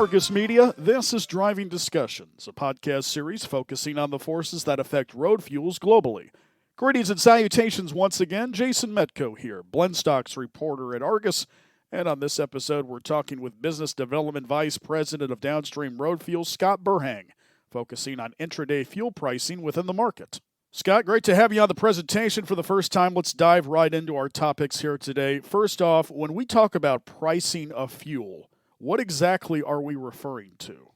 Argus Media, this is Driving Discussions, a podcast series focusing on the forces that affect road fuels globally. Greetings and salutations once again. Jason Metko here, Blendstocks reporter at Argus. And on this episode, we're talking with Business Development Vice President of Downstream Road Fuels, Scott Berhang, focusing on intraday fuel pricing within the market. Scott, great to have you on the presentation for the first time. Let's dive right into our topics here today. First off, when we talk about pricing of fuel, what exactly are we referring to?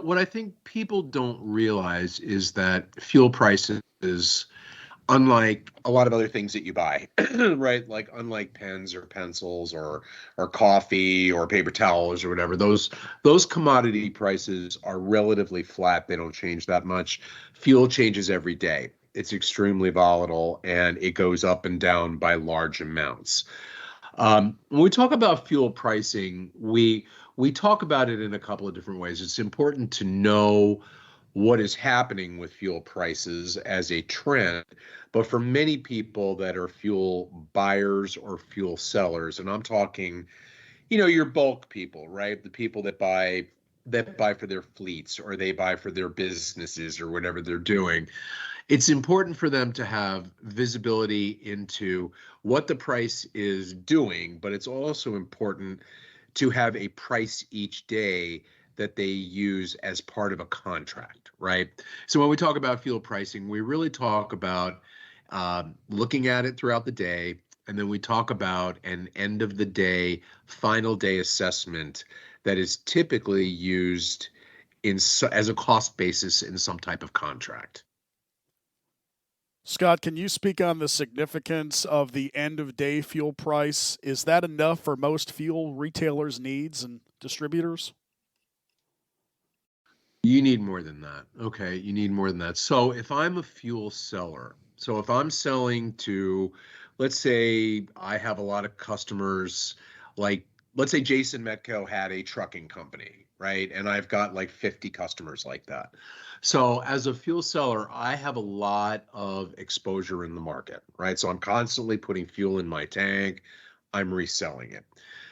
What I think people don't realize is that fuel prices, unlike a lot of other things that you buy, right? Like unlike pens or pencils or coffee or paper towels or whatever, those commodity prices are relatively flat. They don't change that much. Fuel changes every day. It's extremely volatile and it goes up and down by large amounts. When we talk about fuel pricing, we talk about it in a couple of different ways. It's important to know what is happening with fuel prices as a trend, but for many people that are fuel buyers or fuel sellers, and I'm talking, your bulk people, right? The people that buy for their fleets or they buy for their businesses or whatever they're doing. It's important for them to have visibility into what the price is doing, but it's also important to have a price each day that they use as part of a contract, right? So when we talk about fuel pricing, we really talk about looking at it throughout the day, and then we talk about an end of the day, final day assessment that is typically used as a cost basis in some type of contract. Scott, can you speak on the significance of the end-of-day fuel price? Is that enough for most fuel retailers' needs and distributors? You need more than that. Okay, you need more than that. So if I'm a fuel seller, so if I'm selling to, let's say I have a lot of customers, like let's say Jason Metko had a trucking company, right? And I've got like 50 customers like that. So as a fuel seller, I have a lot of exposure in the market, right? So I'm constantly putting fuel in my tank. I'm reselling it.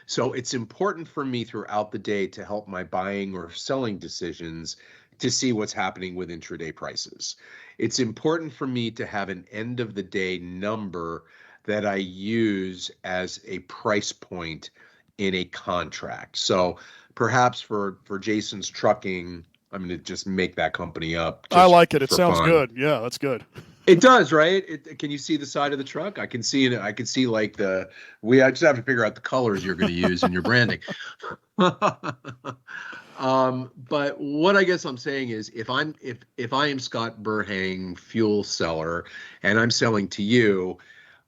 So it's important for me throughout the day to help my buying or selling decisions to see what's happening with intraday prices. It's important for me to have an end of the day number that I use as a price point in a contract. So perhaps for Jason's trucking, I'm going to just make that company up. I like it. It sounds fun. good. Yeah, that's good. It does, right? Can you see the side of the truck? I can see it. I can see like I just have to figure out the colors you're going to use in your branding. But what I guess I'm saying is if I am Scott Berhang, fuel seller, and I'm selling to you,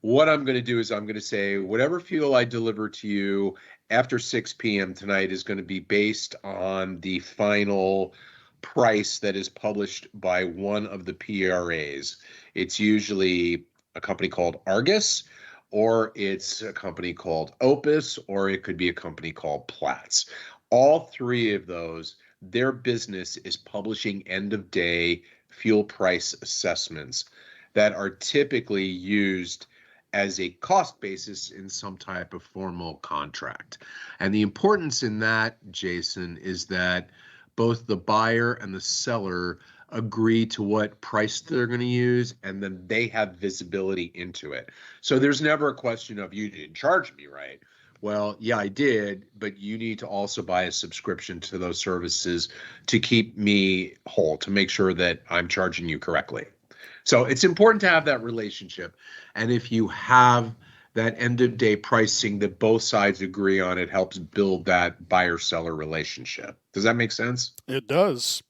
what I'm going to do is I'm going to say whatever fuel I deliver to you after 6 p.m. tonight is going to be based on the final price that is published by one of the PRAs. It's usually a company called Argus, or it's a company called Opus, or it could be a company called Platts. All three of those, their business is publishing end of day fuel price assessments that are typically used as a cost basis in some type of formal contract. And the importance in that, Jason, is that both the buyer and the seller agree to what price they're going to use, and then they have visibility into it. So there's never a question of, you didn't charge me, right? Well, yeah, I did, but you need to also buy a subscription to those services to keep me whole, to make sure that I'm charging you correctly. So it's important to have that relationship. And if you have that end of day pricing that both sides agree on, it helps build that buyer-seller relationship. Does that make sense? It does.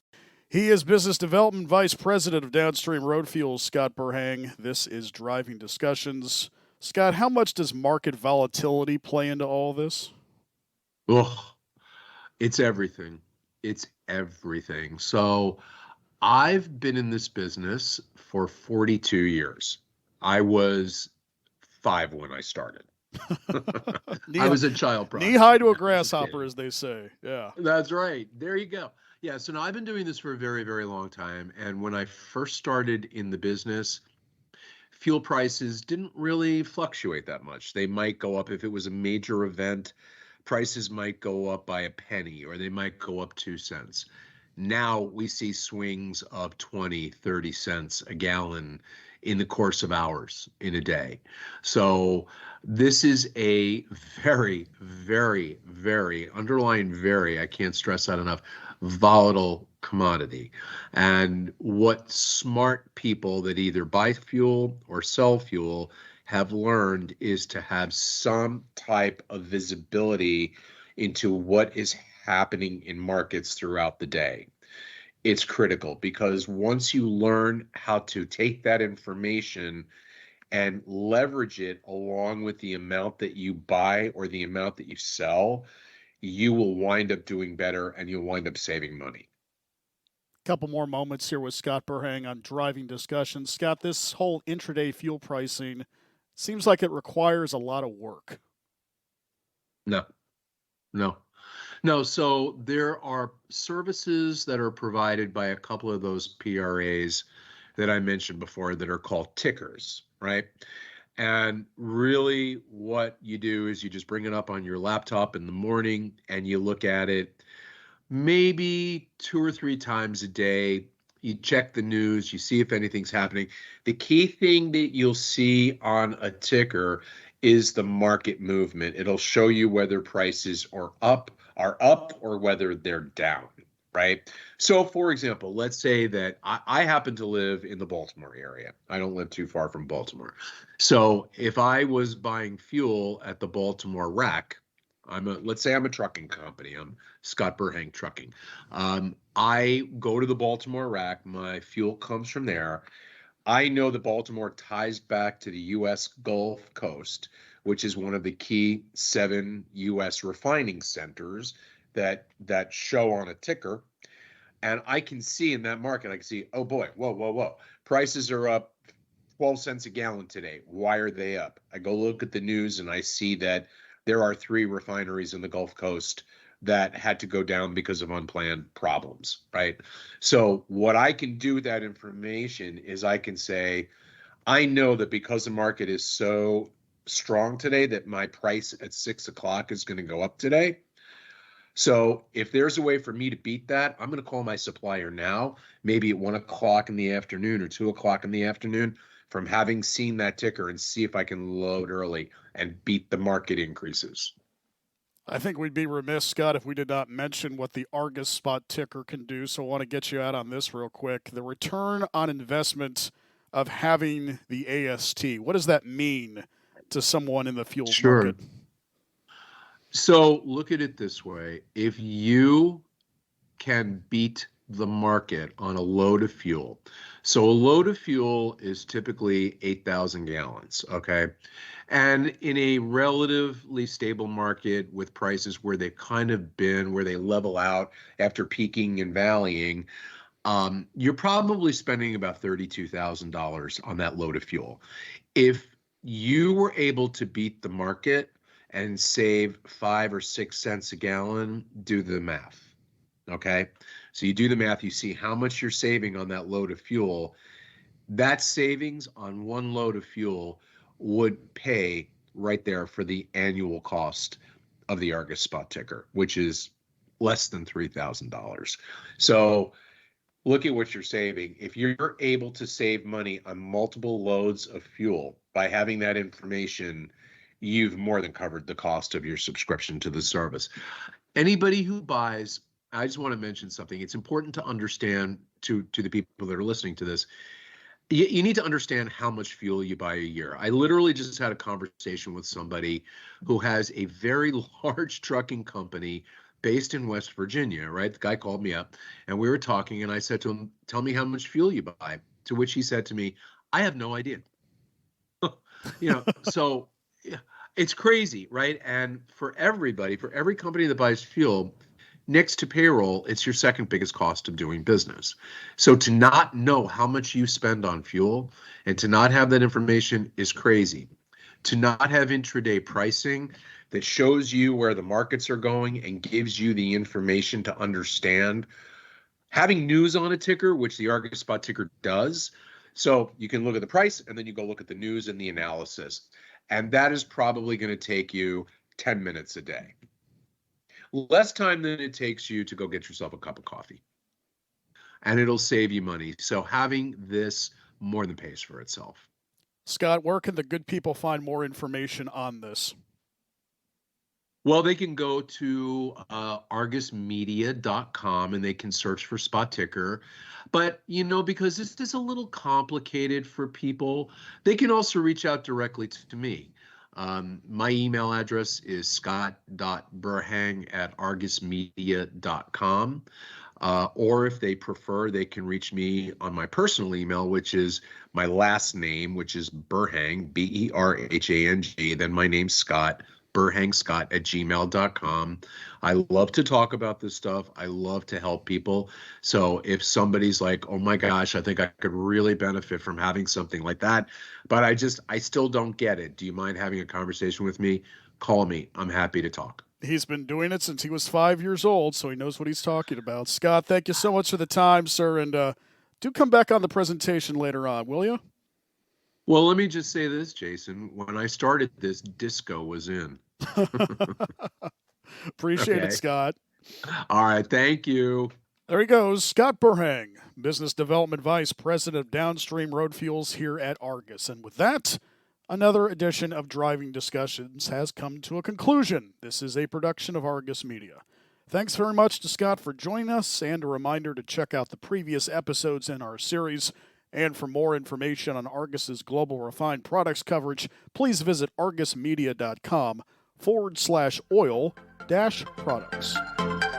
He is Business Development Vice President of Downstream Road Fuels, Scott Berhang. This is Driving Discussions. Scott, how much does market volatility play into all this? Oh, it's everything. It's everything. So I've been in this business for 42 years. I was 5 when I started. I was a child prodigy. Knee high to a grasshopper, as they say. Yeah. That's right. There you go. Yeah. So now I've been doing this for a very, very long time. And when I first started in the business, fuel prices didn't really fluctuate that much. They might go up if it was a major event. prices might go up by a penny or they might go up 2 cents. Now we see swings of 20, 30 cents a gallon in the course of hours in a day. So this is a very, very, very, underlying very, I can't stress that enough, volatile commodity. And what smart people that either buy fuel or sell fuel have learned is to have some type of visibility into what is happening in markets throughout the day. It's critical because once you learn how to take that information and leverage it along with the amount that you buy or the amount that you sell, you will wind up doing better and you'll wind up saving money. Couple more moments here with Scott Berhang on driving discussion. Scott, this whole intraday fuel pricing seems like it requires a lot of work. No, no. No, so there are services that are provided by a couple of those PRAs that I mentioned before that are called tickers, right? And really what you do is you just bring it up on your laptop in the morning and you look at it maybe 2 or 3 times a day. You check the news, you see if anything's happening. The key thing that you'll see on a ticker is the market movement. It'll show you whether prices are up or whether they're down, right? So for example, let's say that I happen to live in the Baltimore area. I don't live too far from Baltimore. So if I was buying fuel at the Baltimore rack, let's say I'm a trucking company. I'm Scott Berhang Trucking. I go to the Baltimore rack. My fuel comes from there. I know that Baltimore ties back to the U.S. Gulf Coast, which is one of the key 7 U.S. refining centers that show on a ticker. And I can see in that market, I can see, oh boy, whoa. Prices are up 12 cents a gallon today. Why are they up? I go look at the news and I see that there are 3 refineries in the Gulf Coast that had to go down because of unplanned problems, right? So what I can do with that information is I can say, I know that because the market is so strong today that my price at 6 o'clock is going to go up today. So if there's a way for me to beat that, I'm going to call my supplier now, maybe at 1 o'clock in the afternoon or 2 o'clock in the afternoon, from having seen that ticker and see if I can load early and beat the market increases. I think we'd be remiss, Scott, if we did not mention what the Argus spot ticker can do. So I want to get you out on this real quick. The return on investment of having the AST. What does that mean to someone in the fuels market? So look at it this way. If you can beat the market on a load of fuel. So a load of fuel is typically 8,000 gallons, okay? And in a relatively stable market with prices where they've kind of been, where they level out after peaking and valleying, you're probably spending about $32,000 on that load of fuel. If you were able to beat the market and save 5 or 6 cents a gallon, do the math. Okay, so you do the math, you see how much you're saving on that load of fuel. That savings on one load of fuel would pay right there for the annual cost of the Argus spot ticker, which is less than $3,000. So look at what you're saving. If you're able to save money on multiple loads of fuel by having that information, you've more than covered the cost of your subscription to the service. Anybody who buys, I just want to mention something. It's important to understand to the people that are listening to this. You need to understand how much fuel you buy a year. I literally just had a conversation with somebody who has a very large trucking company based in West Virginia, right? The guy called me up and we were talking and I said to him, tell me how much fuel you buy. To which he said to me, I have no idea. So yeah, it's crazy, right? And for everybody, for every company that buys fuel, next to payroll, it's your second biggest cost of doing business. So to not know how much you spend on fuel and to not have that information is crazy. To not have intraday pricing that shows you where the markets are going and gives you the information to understand. Having news on a ticker, which the Argus spot ticker does, so you can look at the price and then you go look at the news and the analysis. And that is probably going to take you 10 minutes a day. less time than it takes you to go get yourself a cup of coffee. And it'll save you money. So having this more than pays for itself. Scott, where can the good people find more information on this? Well, they can go to argusmedia.com and they can search for Spot Ticker. But, because this is a little complicated for people, they can also reach out directly to me. My email address is scott.berhang@argusmedia.com. Or if they prefer, they can reach me on my personal email, which is my last name, which is Berhang, Berhang, then my name's Scott, berhangscott@gmail.com. I love to talk about this stuff. I love to help people. So if somebody's like, oh my gosh, I think I could really benefit from having something like that, but I still don't get it. Do you mind having a conversation with me? Call me. I'm happy to talk. He's been doing it since he was 5 years old, so he knows what he's talking about. Scott, thank you so much for the time, sir, and do come back on the presentation later on, will you? Well, let me just say this, Jason. When I started this, disco was in. Appreciate it, Scott. All right. Thank you. There he goes, Scott Berhang, Business Development Vice President of Downstream Road Fuels here at Argus. And with that, another edition of Driving Discussions has come to a conclusion. This is a production of Argus Media. Thanks very much to Scott for joining us, and a reminder to check out the previous episodes in our series. And for more information on Argus's global refined products coverage, please visit argusmedia.com/oil-products.